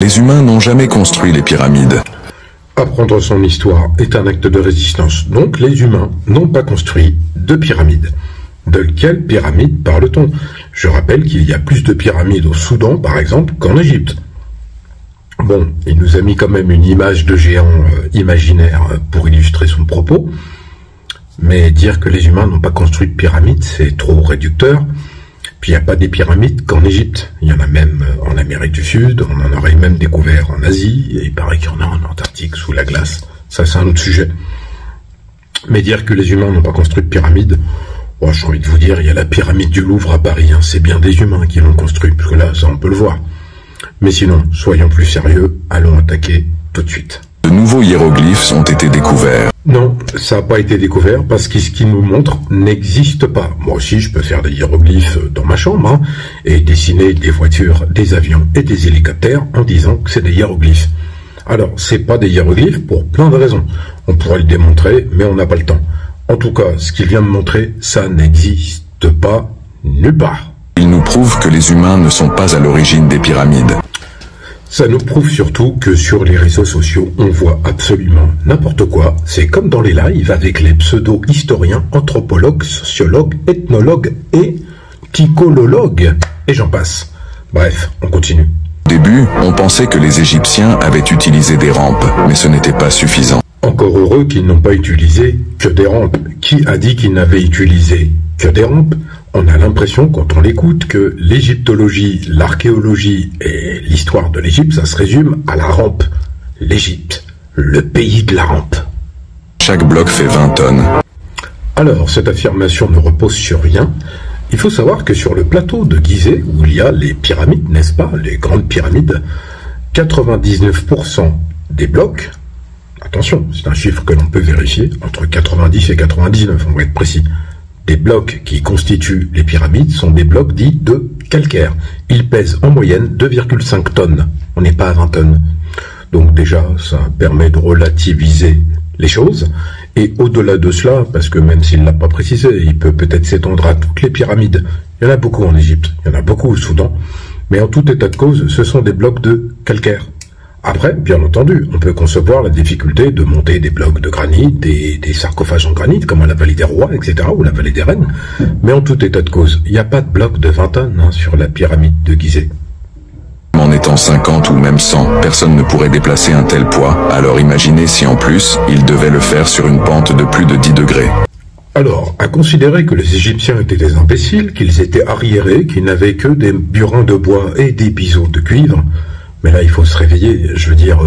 Les humains n'ont jamais construit les pyramides. Apprendre son histoire est un acte de résistance. Donc les humains n'ont pas construit de pyramides. De quelle pyramide parle-t-on? Je rappelle qu'il y a plus de pyramides au Soudan, par exemple, qu'en Égypte. Bon, il nous a mis quand même une image de géant imaginaire pour illustrer son propos. Mais dire que les humains n'ont pas construit de pyramides, c'est trop réducteur. Puis il n'y a pas des pyramides qu'en Égypte. Il y en a même en Amérique du Sud, on en aurait même découvert en Asie, et il paraît qu'il y en a en Antarctique, sous la glace. Ça, c'est un autre sujet. Mais dire que les humains n'ont pas construit de pyramides, oh, j'ai envie de vous dire, il y a la pyramide du Louvre à Paris, hein, c'est bien des humains qui l'ont construit, parce que là, ça, on peut le voir. Mais sinon, soyons plus sérieux, allons attaquer tout de suite. De nouveaux hiéroglyphes ont été découverts. Non, ça n'a pas été découvert parce que ce qu'ils nous montrent n'existe pas. Moi aussi, je peux faire des hiéroglyphes dans ma chambre hein, et dessiner des voitures, des avions et des hélicoptères en disant que c'est des hiéroglyphes. Alors, c'est pas des hiéroglyphes pour plein de raisons. On pourrait le démontrer, mais on n'a pas le temps. En tout cas, ce qu'il vient de montrer, ça n'existe pas nulle part. Il nous prouve que les humains ne sont pas à l'origine des pyramides. Ça nous prouve surtout que sur les réseaux sociaux, on voit absolument n'importe quoi. C'est comme dans les lives avec les pseudo-historiens, anthropologues, sociologues, ethnologues et psychologues. Et j'en passe. Bref, on continue. Au début, on pensait que les Égyptiens avaient utilisé des rampes, mais ce n'était pas suffisant. Encore heureux qu'ils n'ont pas utilisé que des rampes. Qui a dit qu'ils n'avaient utilisé que des rampes? On a l'impression, quand on l'écoute, que l'égyptologie, l'archéologie et l'histoire de l'Égypte, ça se résume à la rampe. L'Égypte, le pays de la rampe. Chaque bloc fait 20 tonnes. Alors, cette affirmation ne repose sur rien. Il faut savoir que sur le plateau de Gizeh, où il y a les pyramides, n'est-ce pas, les grandes pyramides, 99% des blocs, attention, c'est un chiffre que l'on peut vérifier, entre 90 et 99, on va être précis, des blocs qui constituent les pyramides sont des blocs dits de calcaire. Ils pèsent en moyenne 2,5 tonnes. On n'est pas à 20 tonnes. Donc déjà, ça permet de relativiser les choses. Et au-delà de cela, parce que même s'il ne l'a pas précisé, il peut peut-être s'étendre à toutes les pyramides. Il y en a beaucoup en Égypte, il y en a beaucoup au Soudan. Mais en tout état de cause, ce sont des blocs de calcaire. Après, bien entendu, on peut concevoir la difficulté de monter des blocs de granit, des sarcophages en granit, comme à la vallée des rois, etc., ou la vallée des reines. Mais en tout état de cause, il n'y a pas de bloc de 20 tonnes hein, sur la pyramide de Gizeh. En étant 50 ou même 100, personne ne pourrait déplacer un tel poids. Alors imaginez si en plus, ils devaient le faire sur une pente de plus de 10 degrés. Alors, à considérer que les Égyptiens étaient des imbéciles, qu'ils étaient arriérés, qu'ils n'avaient que des burins de bois et des biseaux de cuivre, mais là, il faut se réveiller. Je veux dire,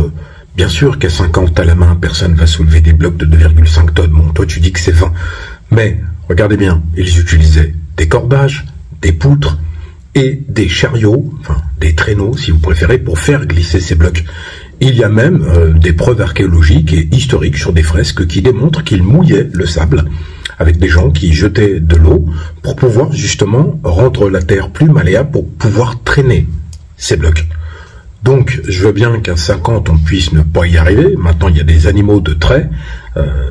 bien sûr qu'à 50 à la main, personne va soulever des blocs de 2,5 tonnes. Bon, toi, tu dis que c'est 20. Mais, regardez bien, ils utilisaient des cordages, des poutres et des chariots, enfin, des traîneaux, si vous préférez, pour faire glisser ces blocs. Il y a même des preuves archéologiques et historiques sur des fresques qui démontrent qu'ils mouillaient le sable avec des gens qui jetaient de l'eau pour pouvoir justement rendre la terre plus malléable pour pouvoir traîner ces blocs. Donc, je veux bien qu'à 50, on puisse ne pas y arriver. Maintenant, il y a des animaux de trait,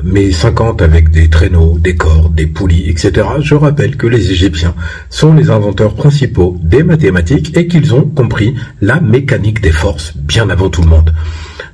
mais 50 avec des traîneaux, des cordes, des poulies, etc. Je rappelle que les Égyptiens sont les inventeurs principaux des mathématiques et qu'ils ont compris la mécanique des forces bien avant tout le monde.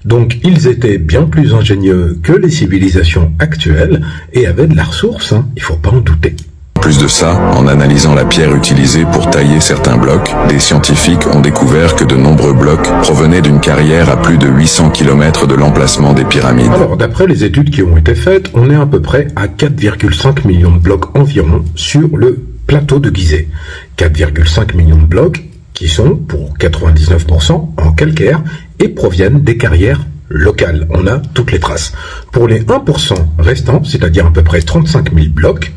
Donc, ils étaient bien plus ingénieux que les civilisations actuelles et avaient de la ressource, hein, il ne faut pas en douter. En plus de ça, en analysant la pierre utilisée pour tailler certains blocs, des scientifiques ont découvert que de nombreux blocs provenaient d'une carrière à plus de 800 km de l'emplacement des pyramides. Alors, d'après les études qui ont été faites, on est à peu près à 4,5 millions de blocs environ sur le plateau de Gizeh. 4,5 millions de blocs qui sont, pour 99%, en calcaire et proviennent des carrières locales. On a toutes les traces. Pour les 1% restants, c'est-à-dire à peu près 35 000 blocs,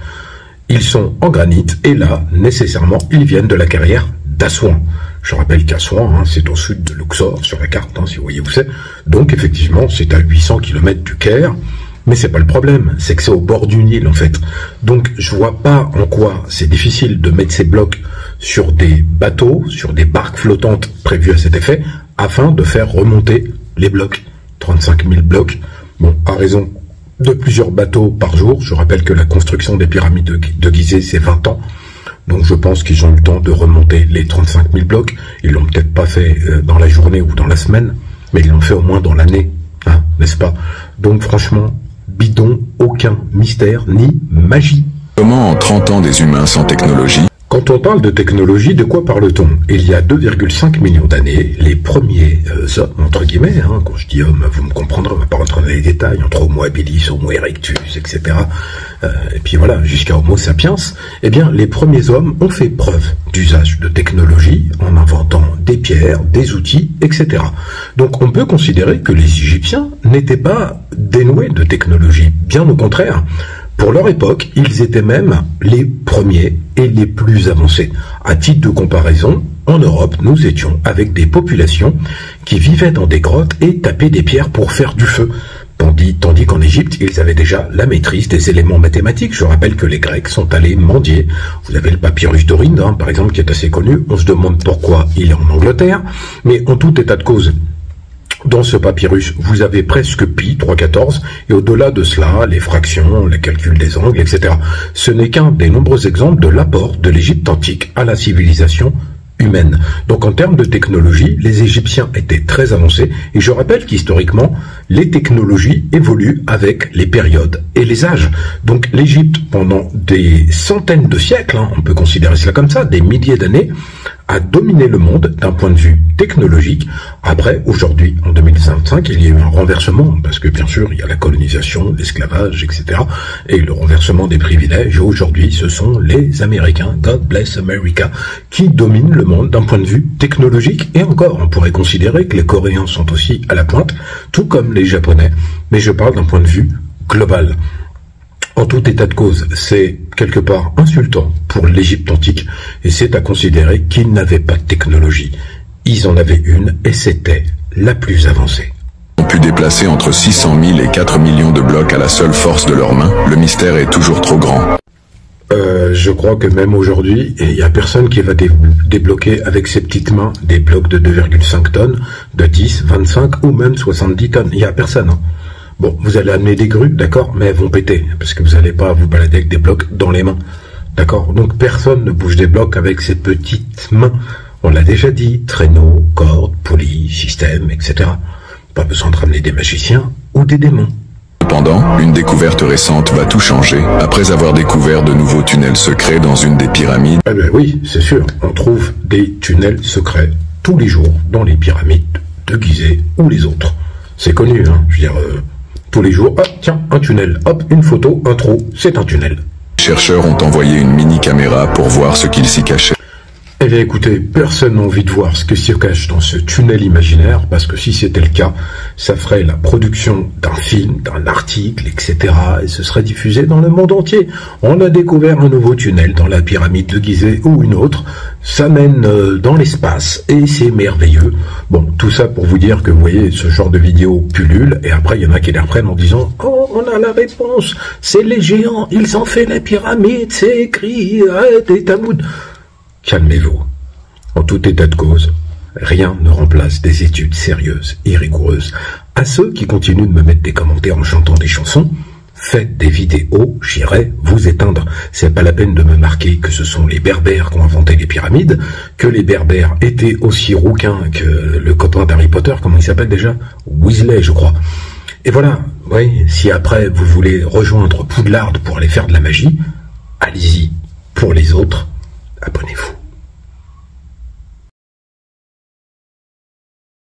ils sont en granit, et là, nécessairement, ils viennent de la carrière d'Assouan. Je rappelle qu'Assouan, hein, c'est au sud de Luxor, sur la carte, hein, si vous voyez où c'est. Donc, effectivement, c'est à 800 km du Caire, mais c'est pas le problème, c'est que c'est au bord du Nil, en fait. Donc, je vois pas en quoi c'est difficile de mettre ces blocs sur des bateaux, sur des barques flottantes prévues à cet effet, afin de faire remonter les blocs. 35 000 blocs, bon, à raison de plusieurs bateaux par jour. Je rappelle que la construction des pyramides de Gizeh, c'est 20 ans. Donc je pense qu'ils ont eu le temps de remonter les 35 000 blocs. Ils l'ont peut-être pas fait dans la journée ou dans la semaine, mais ils l'ont fait au moins dans l'année, hein, n'est-ce pas? Donc franchement, bidon, aucun mystère ni magie. Comment en 30 ans des humains sans technologie? Quand on parle de technologie, de quoi parle-t-on? Il y a 2,5 millions d'années, les premiers hommes, entre guillemets, hein, quand je dis hommes, vous me comprendrez, on va pas rentrer dans les détails, entre Homo habilis, Homo erectus, etc. Et puis voilà, jusqu'à Homo sapiens, eh bien, les premiers hommes ont fait preuve d'usage de technologie en inventant des pierres, des outils, etc. Donc on peut considérer que les Égyptiens n'étaient pas dénués de technologie, bien au contraire. Pour leur époque, ils étaient même les premiers et les plus avancés. À titre de comparaison, en Europe, nous étions avec des populations qui vivaient dans des grottes et tapaient des pierres pour faire du feu. Tandis qu'en Égypte, ils avaient déjà la maîtrise des éléments mathématiques. Je rappelle que les Grecs sont allés mendier. Vous avez le papyrus d'Orinde, hein, par exemple, qui est assez connu. On se demande pourquoi il est en Angleterre. Mais en tout état de cause, dans ce papyrus, vous avez presque pi, 3,14, et au-delà de cela, les fractions, les calculs des angles, etc. Ce n'est qu'un des nombreux exemples de l'apport de l'Égypte antique à la civilisation humaine. Donc en termes de technologie, les Égyptiens étaient très avancés, et je rappelle qu'historiquement, les technologies évoluent avec les périodes et les âges. Donc l'Égypte, pendant des centaines de siècles, hein, on peut considérer cela comme ça, des milliers d'années, a dominé le monde d'un point de vue technologique. Après, aujourd'hui, en 2025, il y a eu un renversement, parce que bien sûr, il y a la colonisation, l'esclavage, etc., et le renversement des privilèges. Et aujourd'hui, ce sont les Américains, God bless America, qui dominent le monde d'un point de vue technologique. Et encore, on pourrait considérer que les Coréens sont aussi à la pointe, tout comme les Japonais, mais je parle d'un point de vue global. En tout état de cause, c'est quelque part insultant pour l'Égypte antique, et c'est à considérer qu'ils n'avaient pas de technologie. Ils en avaient une, et c'était la plus avancée. Ont pu déplacer entre 600 000 et 4 millions de blocs à la seule force de leurs mains. Le mystère est toujours trop grand. Je crois que même aujourd'hui, il n'y a personne qui va débloquer avec ses petites mains des blocs de 2,5 tonnes, de 10, 25 ou même 70 tonnes. Il n'y a personne, hein. Bon, vous allez amener des grues, d'accord, mais elles vont péter, parce que vous n'allez pas vous balader avec des blocs dans les mains, d'accord. Donc personne ne bouge des blocs avec ses petites mains. On l'a déjà dit, traîneau, cordes, poulies, système, etc. Pas besoin de ramener des magiciens ou des démons. Cependant, une découverte récente va tout changer, après avoir découvert de nouveaux tunnels secrets dans une des pyramides. Eh bien oui, c'est sûr, on trouve des tunnels secrets tous les jours dans les pyramides de Gizeh ou les autres. C'est connu, hein, je veux dire... tous les jours, hop, tiens, un tunnel, hop, une photo, un trou, c'est un tunnel. Les chercheurs ont envoyé une mini-caméra pour voir ce qu'il s'y cachait. Eh bien écoutez, personne n'a envie de voir ce que s'y cache dans ce tunnel imaginaire, parce que si c'était le cas, ça ferait la production d'un film, d'un article, etc. et ce serait diffusé dans le monde entier. On a découvert un nouveau tunnel dans la pyramide de Gizeh ou une autre, ça mène dans l'espace et c'est merveilleux. Bon, tout ça pour vous dire que vous voyez, ce genre de vidéos pullule, et après il y en a qui les reprennent en disant « Oh, on a la réponse, c'est les géants, ils ont fait la pyramide, c'est écrit, des Tamoud. » Calmez-vous. En tout état de cause, rien ne remplace des études sérieuses et rigoureuses. À ceux qui continuent de me mettre des commentaires en chantant des chansons, faites des vidéos, j'irai vous éteindre. C'est pas la peine de me marquer que ce sont les Berbères qui ont inventé les pyramides, que les Berbères étaient aussi rouquins que le copain d'Harry Potter, comment il s'appelle déjà? Weasley, je crois. Et voilà, oui, si après vous voulez rejoindre Poudlard pour aller faire de la magie, allez-y. Pour les autres, abonnez-vous.